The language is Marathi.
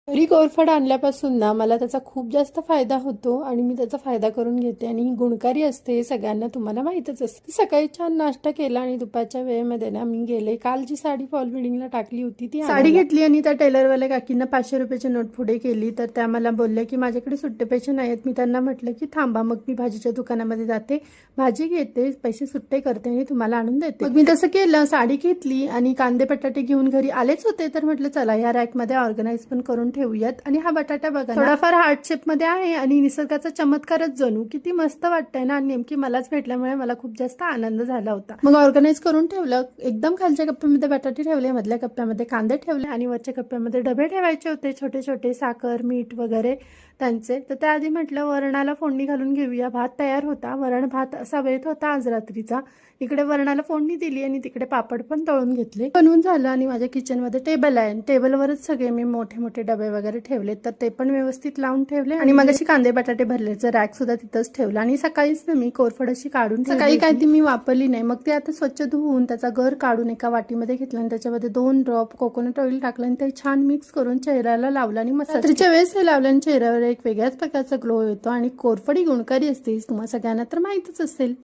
घरी कोरफड आणल्यापासून ना मला त्याचा खूप जास्त फायदा होतो आणि मी त्याचा फायदा करून घेते आणि ही गुणकारी असते हे सगळ्यांना तुम्हाला माहीतच असते। सकाळी छान नाश्ता केला आणि दुपारच्या वेळेमध्ये ना मी गेले, काल जी साडी फॉल बिल्डिंगला टाकली होती ती साडी घेतली आणि त्या टेलरवाल्या काकींना 500 रुपयाची नोट पुढे केली। तर त्या मला बोलल्या की माझ्याकडे सुट्टे पैसे नाहीत। मी त्यांना म्हटलं की थांबा, मग मी भाजीच्या दुकानामध्ये जाते, भाजी घेते, पैसे सुट्टे करते आणि तुम्हाला आणून देते। मग मी तसं केलं, साडी घेतली आणि कांदे बटाटे घेऊन घरी आलेच होते। तर म्हटलं चला या रॅक मध्ये ऑर्गनाइज पण करून ठेवूयात। आणि हा बटाटा बघा थोडाफार हार्ट शेप मध्ये आहे आणि निसर्गाचा चमत्कारच जणू, किती मस्त वाटतंय ना। नेमकी मलाच भेटल्यामुळे मला खूप जास्त आनंद झाला होता। मग ऑर्गनाइज करून ठेवलं, एकदम खालच्या कप्प्यामध्ये बटाटे ठेवले, मधल्या कप्प्यामध्ये कांदे ठेवले आणि वरच्या कप्प्यामध्ये डबे ठेवायचे होते छोटे छोटे, साखर मीठ वगैरे त्यांचे। तर त्याआधी म्हटलं वरणाला फोडणी घालून घेऊया। भात तयार होता, वरण भात असा बेत होता आज रात्रीचा। इकडे वरणाला फोडणी दिली आणि तिकडे पापड पण तळून घेतले, बनवून झालं। आणि माझ्या किचन मध्ये टेबल आहे, टेबलवरच सगळे मी मोठे मोठे डबे वगैरे ठेवले, तर ते पण व्यवस्थित लावून ठेवले आणि मग अशी कांदे बटाटे भरल्याचं रॅक सुद्धा तिथंच ठेवला। आणि सकाळीच ना मी कोरफड अशी काढून सकाळी काय ती मी वापरली नाही, मग ते आता स्वच्छ धुवून त्याचा गर काढून एका वाटीमध्ये घेतला आणि त्याच्यामध्ये 2 ड्रॉप कोकोनट ऑइल टाकलं आणि ते छान मिक्स करून चेहऱ्याला लावलं आणि मग रात्रीच्या वेळेस हे लावलं आणि चेहऱ्यावर एक वेगळ्याच प्रकारचा ग्लो येतो। आणि कोरफड ही गुणकारी असते, तुम्हाला सगळ्यांना तर माहितच असेल।